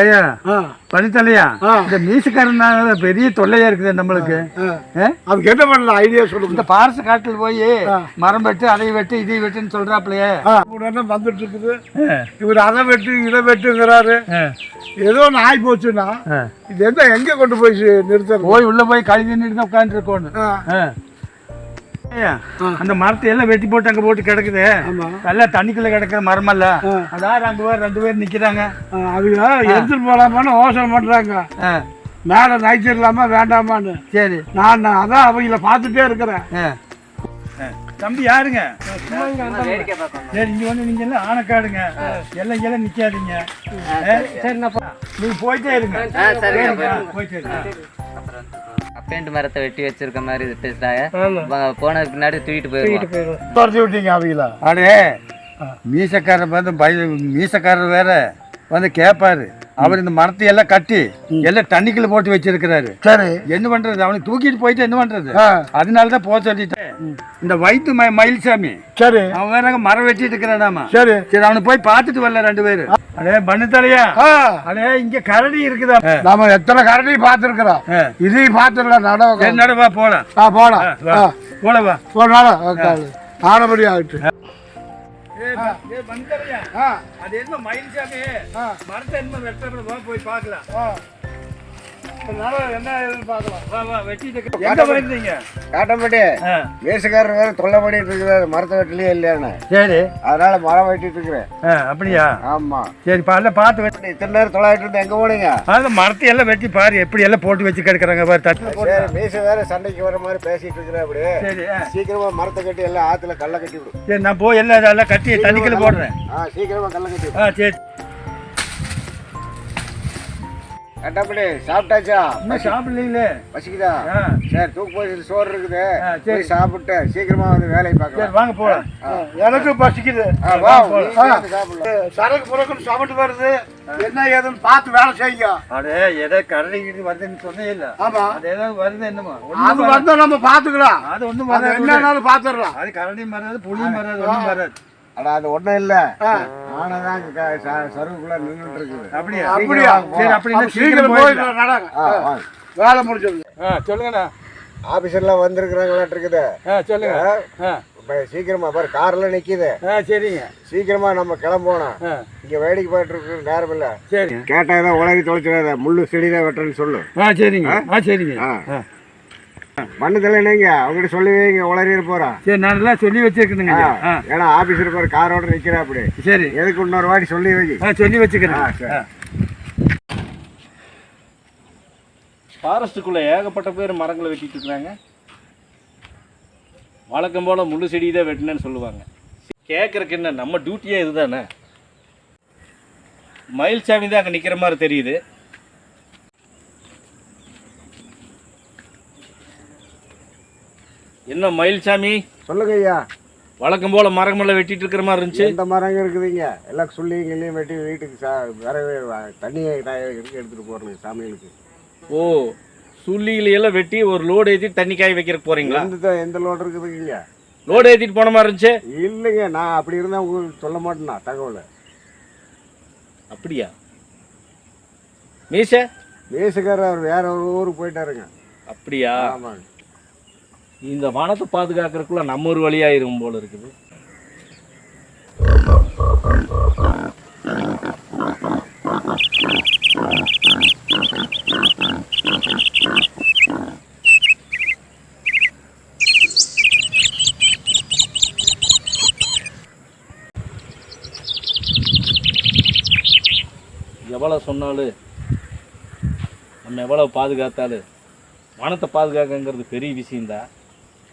ஏயா பனித்தலையா இந்த மீசுக்காரனால பெரிய தொல்லையா இருக்குது நம்மளுக்கு. அதுக்கு என்ன பண்ணல ஐடியா சொல்லுங்க. இந்த பாரசு காட்டில் போய் மரம் வெட்டு அதை வெட்டு இதை வெட்டுன்னு சொல்றாப்லையே வந்துட்டு இருக்குது. இவர் அதை வெட்டு இதை வெட்டுங்கிறாரு. ஏதோ ஒன்று ஆகி போச்சுன்னா இது எங்க கொண்டு போய் நிறுத்த போய் உள்ள போய் கழுவி நின்று உட்காந்து இருக்கணும். அந்த மரத்தை எல்லாம் வெட்டி போட்டு அங்க போட்டு கிடக்குது. நல்லா தண்ணிக்குள்ள கிடக்குற மரமல்ல அதான் அங்க ரெண்டு பேர் நிக்கிறாங்க. அவங்க எடுத்துட்டு போலாமான்னு யோசனை பண்றாங்க. மேல நைச்சிடலாமா வேண்டாமான்னு. சரி நான் அதான் அவங்கள பார்த்துட்டே இருக்கிறேன். தம்பி யாருங்க? சரி இங்க வந்து நீங்க எல்லாம் ஆனக்காடுங்க எல்லாம் நிக்காதீங்க. சரி நீங்க போயிட்டே இருங்க. போயிட்டே இருங்க. அப்பேண்ட் மரத்தை வெட்டி வச்சிருக்க மாதிரி பேசுறாங்க. போனதுக்கு பின்னாடி தூக்கிட்டு போயிருவோம். துரத்தி விட்டீங்க அவங்கள. அடே மீசக்காரர் வந்து மீசக்காரர் வேற வந்து கேட்பாரு. அவர் இந்த மரத்தை எல்லாம் கட்டி எல்லாம் தண்ணிக்குள்ள போட்டு வச்சிருக்கிறாரு. சரி என்ன பண்றது? அவனுக்கு தூக்கிட்டு போயிட்டு என்ன பண்றது? அதனாலதான் போக சொல்லிட்டேன். இந்த வயிற்று மயில்சாமி சரி அவன் வேற மரம் வெட்டிட்டு இருக்கிறானாமா. சரி சரி அவனுக்கு போய் பார்த்துட்டு வரல ரெண்டு பேரு. அடே பண்ணத்தலையா அடே இங்க கரடி இருக்குதா? நாம எத்தனை கரடி பார்த்துருக்கிறோம். இதையும் பார்த்துடலாம். நடவா போலாம் போலாம் போலவா போனாலும் ஆனபடி ஆகிட்டு. அது என்ன மயில்சாமி மரத்தை என்ன வெட்டுறதா போய் பார்க்கலாம். என்ன பார்க்கலாம் எங்க போயிருந்தீங்க? காட்டம்பட்டி வேசுக்காரர் வேற தொல்லை பண்ணிட்டு இருக்கிறாரு. மரத்தை வெட்டிலே இல்லையானு. சரி அதனால மரம் வெட்டிட்டு இருக்கிறேன். அப்படியா? ஆமா சரி பாருல பார்த்து வெட்டி. இத்தனை நேரம் தொலைட்டு இருந்து எங்க போனீங்க? அந்த மரத்தை எல்லாம் வெட்டி பாரு எப்படி எல்லாம் போட்டு வச்சு கிடக்குறாங்க பாரு. தட்டு மீச வேற சண்டைக்கு வர மாதிரி பேசிட்டு இருக்கிறேன். அப்படி சரி சீக்கிரமா மரத்தை கட்டி எல்லாம் ஆத்துல கல்ல கட்டி விடும். சரி நான் போய் எல்லாம் கட்டி தண்ணிக்குள்ள போடுறேன். சீக்கிரமா கல்ல கட்டி. சரி கட்டப்படி சாப்பிட்டாச்சா? இன்னும் சாப்பிடலீங்களே. பசிக்குதா? சரி தூக்கு போய் சோறு இருக்குது. போய் சாப்பிட்டு சீக்கிரமா வந்து வேலையை பார்க்கலாம். வாங்க போலாம். எனக்கு பசிக்குது. சரக்கு புறக்குன்னு சமைட்டு வருது. என்ன ஏதுன்னு பார்த்து வேலை செய்யுங்க. அடே ஏதோ கரடி வருதுன்னு சொன்னே இல்ல. ஆமா அது ஏதாவது வருது என்னமா? அது வந்தா நம்ம பாத்துக்கலாம். அது ஒண்ணும் வராது. என்னன்னாலும் பாத்துடலாம். அது கரடியும் வராது புளியும் வராது ஒண்ணும் வராது. அட அது ஒண்ணும் இல்ல. ஆனதான் சருவுக்குள்ள நின்றுட்டு இருக்குது. அப்படியா? அப்படியா? சரி அப்படின்னா சீக்கிரம் போயிடலாம். நடங்க. வேலை முடிஞ்சது. சொல்லுங்கண்ணா. ஆபீசர்லாம் வந்திருக்கிறாங்களாட்டு இருக்குது. சொல்லுங்க. சீக்கிரமா பாரு கார்லாம் நிக்குது. சரிங்க சீக்கிரமா நம்ம கிளம்போனோம். இங்க வேடிக்கை போயிட்டு இருக்கு நேரம் இல்ல. சரி கேட்டா ஏதாவது உலகி தொலைச்சிடாத. முள்ளு செடிதான் வெட்டுறேன்னு சொல்லு. சரிங்க சரிங்க. மண்ணு இல்லைங்க அவங்ககிட்ட சொல்லி வைங்க. உளறி போறா. சரி நான் எல்லாம் சொல்லி வச்சிருக்கேனுங்க. ஏன்னா ஆபீஸர் ஒரு காரோட நிக்கிறா. அப்படி சரி எதுக்கு இன்னொரு வாட்டி சொல்லி வை. சொல்லி வச்சுக்கிறேன். ஃபாரஸ்ட்டுக்குள்ளே ஏகப்பட்ட பேர் மரங்களை வெட்டிட்டு இருக்கிறாங்க. வழக்கம் போல் முள்ளு செடி தான் வெட்டினேன்னு சொல்லுவாங்க. கேட்குறக்கு என்ன நம்ம டியூட்டியே இதுதானே. மயில்சாமி தான் அங்கே நிற்கிற மாதிரி தெரியுது. என்ன மயில்சாமி சொல்லுங்க ஐயா. வழக்கம் போல் மரங்களை வெட்டிட்டு இருக்கிற மாதிரி இருந்துச்சு. இந்த மரங்க இருக்குதுங்க எல்லாம் சொல்லிங்களையும் வெட்டி வீட்டுக்கு வரவே தண்ணியை எடுத்துகிட்டு போகிறேங்க சாமிகளுக்கு. ஓ சுள்ளிகளையெல்லாம் வெட்டி ஒரு லோடு ஏற்றிட்டு தண்ணி காய வைக்கிறதுக்கு போகிறீங்களா? எந்த லோடு இருக்குதுங்க? லோடு ஏற்றிட்டு போன மாதிரி இருந்துச்சு. இல்லைங்க நான் அப்படி இருந்தால் உங்களுக்கு சொல்ல மாட்டேன்னா தகவல். அப்படியா? மீசக்காரர் அவர் வேற ஒரு ஊருக்கு போயிட்டாருங்க. அப்படியா? ஆமாங்க. இந்த வனத்தை பாதுகாக்கிறதுக்குள்ள நம்ம ஒரு வழியாயிரும் போல இருக்குது. எவ்வளோ சொன்னாலும் நம்ம எவ்வளோ பாதுகாத்தாலும் வனத்தை பாதுகாக்கங்கிறது பெரிய விஷயந்தான்.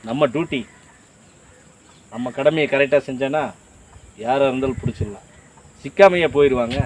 நம்ம டியூட்டி நம்ம கடமையை கரெக்டாக செஞ்சோன்னா யாராக இருந்தாலும் பிடிச்சிடலாம். சிக்காமையாக போயிடுவாங்க.